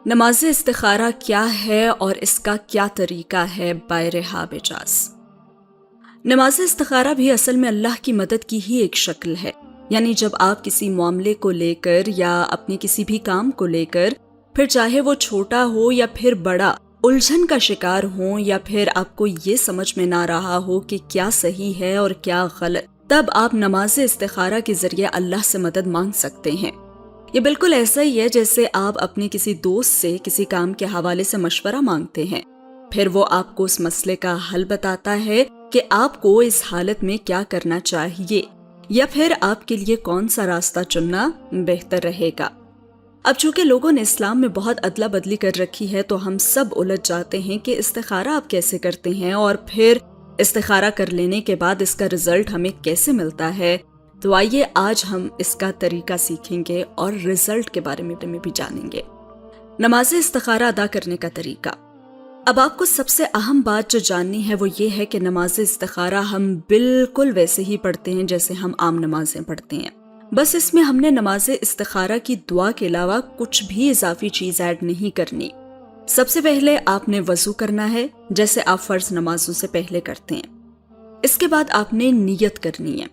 نماز استخارہ کیا ہے اور اس کا کیا طریقہ ہے بائے رحاب اجاز؟ نماز استخارہ بھی اصل میں اللہ کی مدد کی ہی ایک شکل ہے، یعنی جب آپ کسی معاملے کو لے کر یا اپنے کسی بھی کام کو لے کر، پھر چاہے وہ چھوٹا ہو یا پھر بڑا، الجھن کا شکار ہوں یا پھر آپ کو یہ سمجھ میں نہ رہا ہو کہ کیا صحیح ہے اور کیا غلط، تب آپ نماز استخارہ کے ذریعے اللہ سے مدد مانگ سکتے ہیں۔ یہ بالکل ایسا ہی ہے جیسے آپ اپنے کسی دوست سے کسی کام کے حوالے سے مشورہ مانگتے ہیں، پھر وہ آپ کو اس مسئلے کا حل بتاتا ہے کہ آپ کو اس حالت میں کیا کرنا چاہیے یا پھر آپ کے لیے کون سا راستہ چننا بہتر رہے گا۔ اب چونکہ لوگوں نے اسلام میں بہت ادلا بدلی کر رکھی ہے تو ہم سب الجھ جاتے ہیں کہ استخارہ آپ کیسے کرتے ہیں اور پھر استخارہ کر لینے کے بعد اس کا رزلٹ ہمیں کیسے ملتا ہے۔ تو آئیے آج ہم اس کا طریقہ سیکھیں گے اور رزلٹ کے بارے میں بھی جانیں گے۔ نماز استخارہ ادا کرنے کا طریقہ۔ اب آپ کو سب سے اہم بات جو جاننی ہے وہ یہ ہے کہ نماز استخارہ ہم بالکل ویسے ہی پڑھتے ہیں جیسے ہم عام نمازیں پڑھتے ہیں، بس اس میں ہم نے نماز استخارہ کی دعا کے علاوہ کچھ بھی اضافی چیز ایڈ نہیں کرنی۔ سب سے پہلے آپ نے وضو کرنا ہے جیسے آپ فرض نمازوں سے پہلے کرتے ہیں۔ اس کے بعد آپ نے نیت کرنی ہے،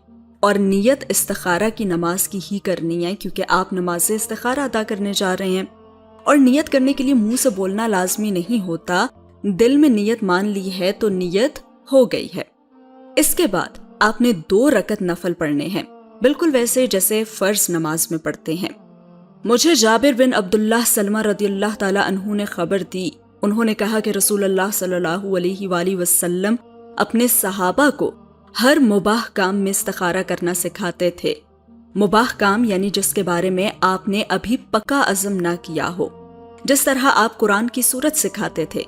اور نیت استخارہ کی نماز کی ہی کرنی ہے کیونکہ آپ نماز استخارہ ادا کرنے جا رہے ہیں، اور نیت کرنے کے لیے منہ سے بولنا لازمی نہیں ہوتا، دل میں نیت مان لی ہے تو نیت ہو گئی ہے۔ اس کے بعد آپ نے 2 رکعت نفل پڑھنے ہیں، بالکل ویسے جیسے فرض نماز میں پڑھتے ہیں۔ مجھے جابر بن عبداللہ سلمہ رضی اللہ تعالی عنہ نے خبر دی، انہوں نے کہا کہ رسول اللہ صلی اللہ علیہ وآلہ وسلم اپنے صحابہ کو ہر مباح کام میں استخارہ کرنا سکھاتے تھے۔ مباح کام یعنی جس کے بارے میں آپ نے ابھی پکا عزم نہ کیا ہو، جس طرح آپ قرآن کی سورت سکھاتے تھے۔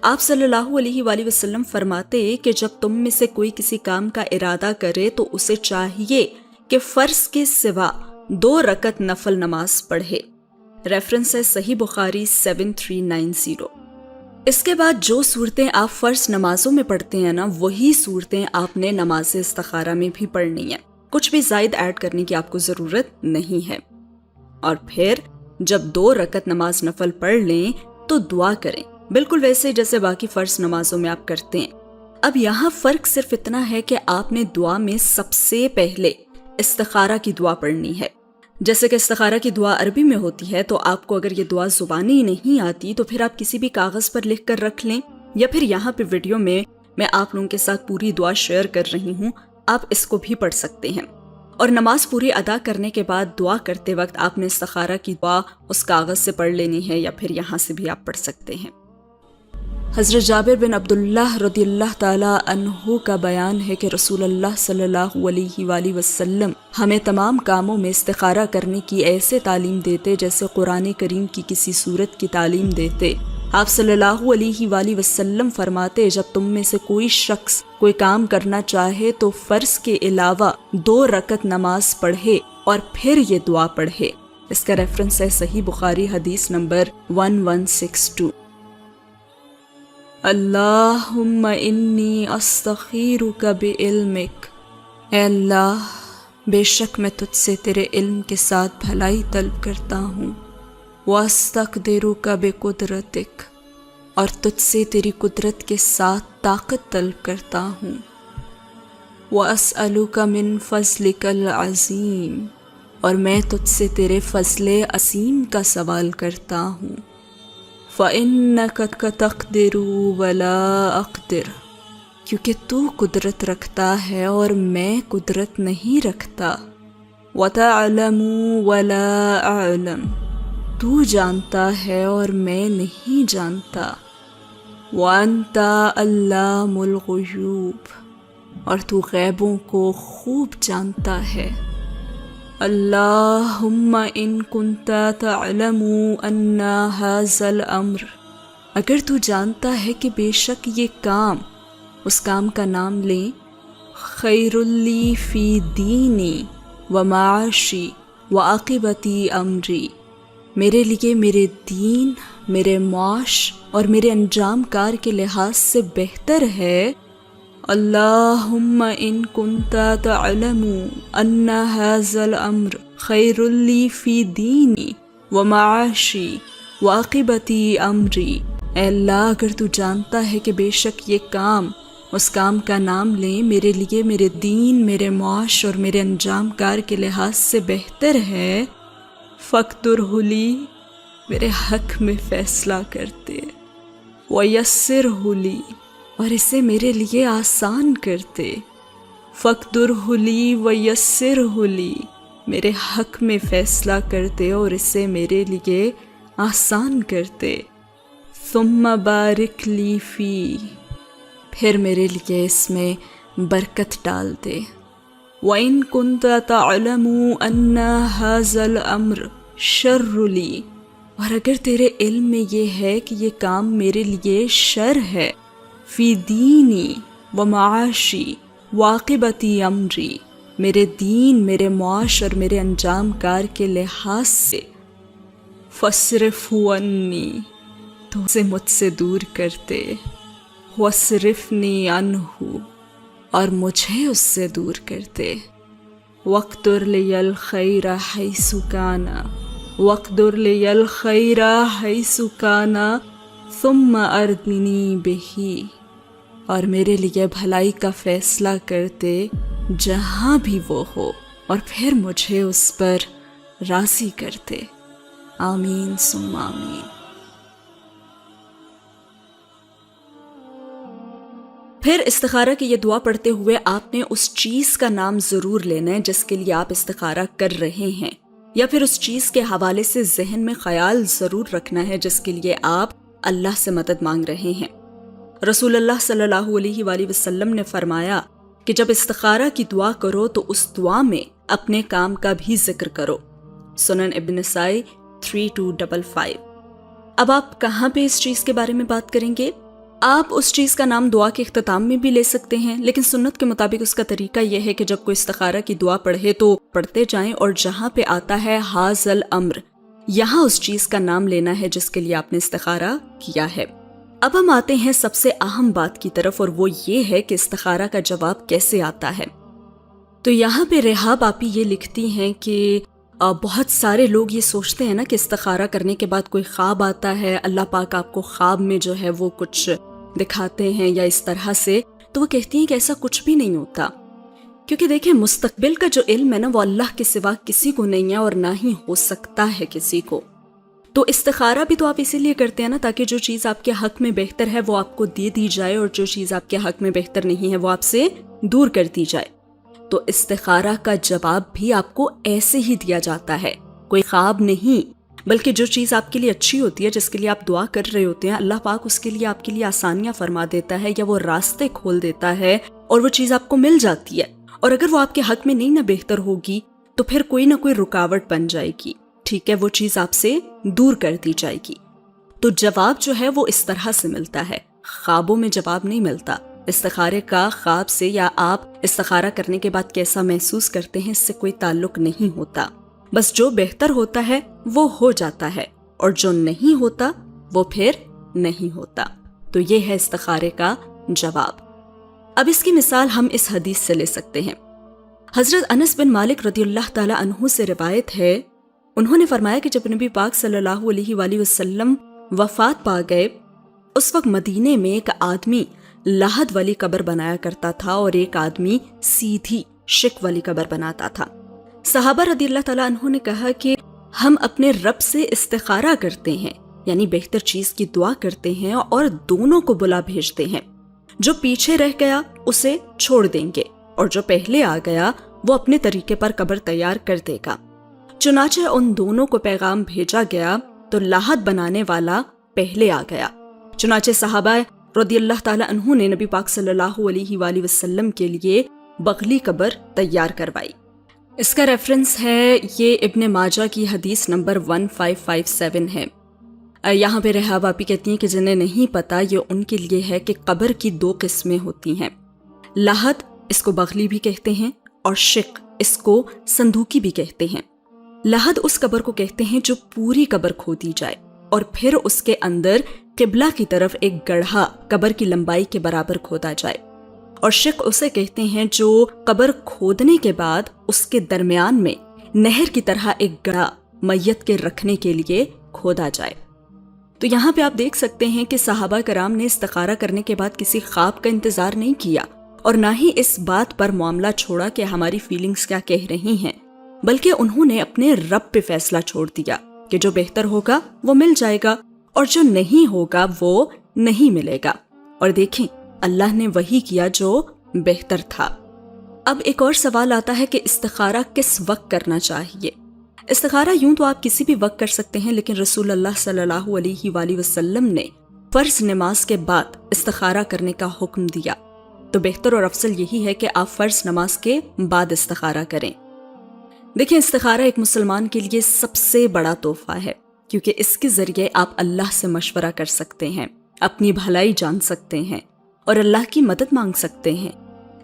آپ صلی اللہ علیہ وآلہ وسلم فرماتے کہ جب تم میں سے کوئی کسی کام کا ارادہ کرے تو اسے چاہیے کہ فرض کے سوا 2 رکعت نفل نماز پڑھے۔ ریفرنس ہے صحیح بخاری 7390۔ اس کے بعد جو صورتیں آپ فرض نمازوں میں پڑھتے ہیں نا، وہی صورتیں آپ نے نماز استخارہ میں بھی پڑھنی ہیں، کچھ بھی زائد ایڈ کرنے کی آپ کو ضرورت نہیں ہے۔ اور پھر جب 2 رکعت نماز نفل پڑھ لیں تو دعا کریں، بالکل ویسے جیسے باقی فرض نمازوں میں آپ کرتے ہیں۔ اب یہاں فرق صرف اتنا ہے کہ آپ نے دعا میں سب سے پہلے استخارہ کی دعا پڑھنی ہے۔ جیسے کہ استخارہ کی دعا عربی میں ہوتی ہے تو آپ کو اگر یہ دعا زبانی نہیں آتی تو پھر آپ کسی بھی کاغذ پر لکھ کر رکھ لیں، یا پھر یہاں پہ ویڈیو میں آپ لوگوں کے ساتھ پوری دعا شیئر کر رہی ہوں، آپ اس کو بھی پڑھ سکتے ہیں۔ اور نماز پوری ادا کرنے کے بعد دعا کرتے وقت آپ نے استخارہ کی دعا اس کاغذ سے پڑھ لینی ہے، یا پھر یہاں سے بھی آپ پڑھ سکتے ہیں۔ حضرت جابر بن عبداللہ رضی اللہ تعالی عنہ کا بیان ہے کہ رسول اللہ صلی اللہ علیہ وآلہ وسلم ہمیں تمام کاموں میں استخارہ کرنے کی ایسے تعلیم دیتے جیسے قرآن کریم کی کسی سورت کی تعلیم دیتے۔ آپ صلی اللہ علیہ وآلہ وسلم فرماتے جب تم میں سے کوئی شخص کوئی کام کرنا چاہے تو فرض کے علاوہ 2 رکعت نماز پڑھے اور پھر یہ دعا پڑھے۔ اس کا ریفرنس ہے صحیح بخاری حدیث نمبر 1162۔ اللہم انی استخیرک بعلمک، اے اللہ بے شک میں تجھ سے تیرے علم کے ساتھ بھلائی طلب کرتا ہوں، واستقدرک بقدرتک، اور تجھ سے تیری قدرت کے ساتھ طاقت طلب کرتا ہوں، واسألک من فضلک العظیم، اور میں تجھ سے تیرے فضل عظیم کا سوال کرتا ہوں، فَإِنَّكَ تَقْدِرُ وَلَا أَقْدِرُ، کیونکہ تو قدرت رکھتا ہے اور میں قدرت نہیں رکھتا، وَتَعْلَمُ وَلَا أَعْلَمُ، تو جانتا ہے اور میں نہیں جانتا، وَأَنْتَ عَلَّامُ الْغُيُوبِ، اور تو غیبوں کو خوب جانتا ہے۔ اللہم ان کنت تعلم ان ھذا الامر، اگر تو جانتا ہے کہ بے شک یہ کام، اس کام کا نام لیں، خیر لی فی دینی و معاشی و عاقبتی امری، میرے لیے میرے دین، میرے معاش اور میرے انجام کار کے لحاظ سے بہتر ہے۔ اللہم ان کنت تعلم ان ھذا الامر خیر لی فی دینی و معاشی واقبتی امری، اے اللہ اگر تو جانتا ہے کہ بے شک یہ کام، اس کام کا نام لیں میرے لیے میرے دین، میرے معاش اور میرے انجام کار کے لحاظ سے بہتر ہے، فاقدرہ لی، میرے حق میں فیصلہ کرتے، ویسرہ لی، اور اسے میرے لیے آسان کرتے، فاقدرہ لی ویسرہ لی، میرے حق میں فیصلہ کرتے اور اسے میرے لیے آسان کرتے، ثم بارک لی فی، پھر میرے لیے اس میں برکت ڈال دے، وَإِن كُنْتَ تَعْلَمُ أَنَّ هَذَا الْأَمْرَ شَرٌّ لِّي، اور اگر تیرے علم میں یہ ہے کہ یہ کام میرے لیے شر ہے، فی دینی و معاشی واقبتی امری، میرے دین، میرے معاش اور میرے انجام کار کے لحاظ سے، فَاصْرِفْهُ عَنِّی، تو اسے مجھ سے دور کرتے، وَاصْرِفْنِی عَنْہُ، اور مجھے اس سے دور کرتے، وَاقْدُرْ لِیَ الْخَیْرَ حَیْثُ کَانَ، وَاقْدُرْ لِیَ الْخَیْرَ حَیْثُ کَانَ ثُمَّ أَرْضِنِی بِہِ، اور میرے لیے بھلائی کا فیصلہ کرتے جہاں بھی وہ ہو، اور پھر مجھے اس پر راضی کرتے، آمین ثم آمین۔ پھر استخارہ کی یہ دعا پڑھتے ہوئے آپ نے اس چیز کا نام ضرور لینا ہے جس کے لیے آپ استخارہ کر رہے ہیں، یا پھر اس چیز کے حوالے سے ذہن میں خیال ضرور رکھنا ہے جس کے لیے آپ اللہ سے مدد مانگ رہے ہیں۔ رسول اللہ صلی اللہ علیہ وآلہ وسلم نے فرمایا کہ جب استخارہ کی دعا کرو تو اس دعا میں اپنے کام کا بھی ذکر کرو، سنن ابن نسائی 3255۔ اب آپ کہاں پہ اس چیز کے بارے میں بات کریں گے؟ آپ اس چیز کا نام دعا کے اختتام میں بھی لے سکتے ہیں، لیکن سنت کے مطابق اس کا طریقہ یہ ہے کہ جب کوئی استخارہ کی دعا پڑھے تو پڑھتے جائیں، اور جہاں پہ آتا ہے ھذا الامر، یہاں اس چیز کا نام لینا ہے جس کے لیے آپ نے استخارہ کیا ہے۔ اب ہم آتے ہیں سب سے اہم بات کی طرف، اور وہ یہ ہے کہ استخارہ کا جواب کیسے آتا ہے۔ تو یہاں پہ رحاب آپی یہ لکھتی ہیں کہ بہت سارے لوگ یہ سوچتے ہیں نا کہ استخارہ کرنے کے بعد کوئی خواب آتا ہے، اللہ پاک آپ کو خواب میں جو ہے وہ کچھ دکھاتے ہیں یا اس طرح سے، تو وہ کہتی ہیں کہ ایسا کچھ بھی نہیں ہوتا، کیونکہ دیکھیں مستقبل کا جو علم ہے نا وہ اللہ کے سوا کسی کو نہیں ہے اور نہ ہی ہو سکتا ہے کسی کو۔ تو استخارہ بھی تو آپ اسی لیے کرتے ہیں نا تاکہ جو چیز آپ کے حق میں بہتر ہے وہ آپ کو دے دی جائے، اور جو چیز آپ کے حق میں بہتر نہیں ہے وہ آپ سے دور کر دی جائے۔ تو استخارہ کا جواب بھی آپ کو ایسے ہی دیا جاتا ہے، کوئی خواب نہیں، بلکہ جو چیز آپ کے لیے اچھی ہوتی ہے، جس کے لیے آپ دعا کر رہے ہوتے ہیں، اللہ پاک اس کے لیے آپ کے لیے آسانیاں فرما دیتا ہے یا وہ راستے کھول دیتا ہے اور وہ چیز آپ کو مل جاتی ہے۔ اور اگر وہ آپ کے حق میں نہیں نہ بہتر ہوگی تو پھر کوئی نہ کوئی رکاوٹ بن جائے گی، ٹھیک ہے، وہ چیز آپ سے دور کر دی جائے گی۔ تو جواب جو ہے وہ اس طرح سے ملتا ہے، خوابوں میں جواب نہیں ملتا۔ استخارے کا خواب سے یا آپ استخارہ کرنے کے بعد کیسا محسوس کرتے ہیں اس سے کوئی تعلق نہیں ہوتا، بس جو بہتر ہوتا ہے وہ ہو جاتا ہے، اور جو نہیں ہوتا وہ پھر نہیں ہوتا۔ تو یہ ہے استخارے کا جواب۔ اب اس کی مثال ہم اس حدیث سے لے سکتے ہیں۔ حضرت انس بن مالک رضی اللہ تعالی عنہ سے روایت ہے، انہوں نے فرمایا کہ جب نبی پاک صلی اللہ علیہ وآلہ وسلم وفات پا گئے، اس وقت مدینے میں ایک آدمی لاحد والی قبر بنایا کرتا تھا اور ایک آدمی سیدھی شک والی قبر بناتا تھا۔ صحابہ رضی اللہ تعالیٰ عنہ نے کہا کہ ہم اپنے رب سے استخارہ کرتے ہیں، یعنی بہتر چیز کی دعا کرتے ہیں اور دونوں کو بلا بھیجتے ہیں، جو پیچھے رہ گیا اسے چھوڑ دیں گے اور جو پہلے آ گیا وہ اپنے طریقے پر قبر تیار کر دے گا۔ چنانچہ ان دونوں کو پیغام بھیجا گیا تو لاحد بنانے والا پہلے آ گیا۔ چنانچہ صحابہ رضی اللہ تعالیٰ عنہ نے نبی پاک صلی اللہ علیہ وآلہ وسلم کے لیے بغلی قبر تیار کروائی۔ اس کا ریفرنس ہے، یہ ابن ماجہ کی حدیث نمبر 1557 ہے۔ یہاں پہ رحاب آپی کہتی ہیں کہ جنہیں نہیں پتا یہ ان کے لیے ہے کہ قبر کی دو قسمیں ہوتی ہیں، لاحد اس کو بغلی بھی کہتے ہیں اور شق اس کو صندوقی بھی کہتے ہیں۔ لاحد اس قبر کو کہتے ہیں جو پوری قبر کھودی جائے اور پھر اس کے اندر قبلہ کی طرف ایک گڑھا قبر کی لمبائی کے برابر کھودا جائے، اور شق اسے کہتے ہیں جو قبر کھودنے کے بعد اس کے درمیان میں نہر کی طرح ایک گڑھا میت کے رکھنے کے لیے کھودا جائے۔ تو یہاں پہ آپ دیکھ سکتے ہیں کہ صحابہ کرام نے استخارہ کرنے کے بعد کسی خواب کا انتظار نہیں کیا اور نہ ہی اس بات پر معاملہ چھوڑا کہ ہماری فیلنگز کیا کہہ رہی ہیں، بلکہ انہوں نے اپنے رب پہ فیصلہ چھوڑ دیا کہ جو بہتر ہوگا وہ مل جائے گا اور جو نہیں ہوگا وہ نہیں ملے گا۔ اور دیکھیں اللہ نے وہی کیا جو بہتر تھا۔ اب ایک اور سوال آتا ہے کہ استخارہ کس وقت کرنا چاہیے؟ استخارہ یوں تو آپ کسی بھی وقت کر سکتے ہیں، لیکن رسول اللہ صلی اللہ علیہ وآلہ وسلم نے فرض نماز کے بعد استخارہ کرنے کا حکم دیا، تو بہتر اور افضل یہی ہے کہ آپ فرض نماز کے بعد استخارہ کریں۔ دیکھیں استخارہ ایک مسلمان کے لیے سب سے بڑا تحفہ ہے، کیونکہ اس کے ذریعے آپ اللہ سے مشورہ کر سکتے ہیں، اپنی بھلائی جان سکتے ہیں اور اللہ کی مدد مانگ سکتے ہیں۔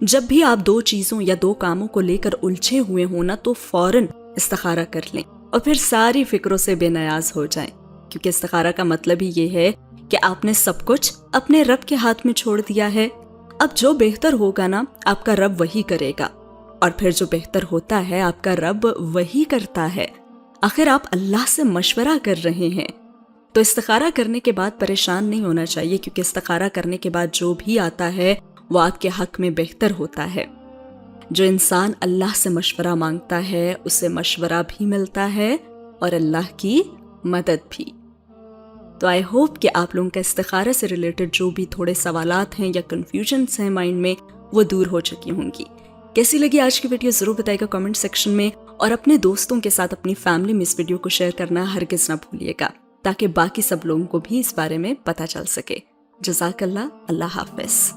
جب بھی آپ دو چیزوں یا دو کاموں کو لے کر الجھے ہوئے ہوں نا، تو فوراً استخارہ کر لیں اور پھر ساری فکروں سے بے نیاز ہو جائیں، کیونکہ استخارہ کا مطلب ہی یہ ہے کہ آپ نے سب کچھ اپنے رب کے ہاتھ میں چھوڑ دیا ہے۔ اب جو بہتر ہوگا نا، آپ کا رب وہی کرے گا، اور پھر جو بہتر ہوتا ہے آپ کا رب وہی کرتا ہے۔ آخر آپ اللہ سے مشورہ کر رہے ہیں، تو استخارہ کرنے کے بعد پریشان نہیں ہونا چاہیے، کیونکہ استخارہ کرنے کے بعد جو بھی آتا ہے وہ آپ کے حق میں بہتر ہوتا ہے۔ جو انسان اللہ سے مشورہ مانگتا ہے اسے مشورہ بھی ملتا ہے اور اللہ کی مدد بھی۔ تو آئی ہوپ کہ آپ لوگوں کا استخارہ سے ریلیٹڈ جو بھی تھوڑے سوالات ہیں یا کنفیوژنس ہیں مائنڈ میں، وہ دور ہو چکی ہوں گی۔ کیسی لگی آج کی ویڈیو ضرور بتائے گا کامنٹ سیکشن میں، اور اپنے دوستوں کے ساتھ اپنی فیملی میں اس ویڈیو کو شیئر کرنا ہرگز نہ بھولیے گا، تاکہ باقی سب لوگوں کو بھی اس بارے میں پتہ چل سکے۔ جزاک اللہ، اللہ حافظ۔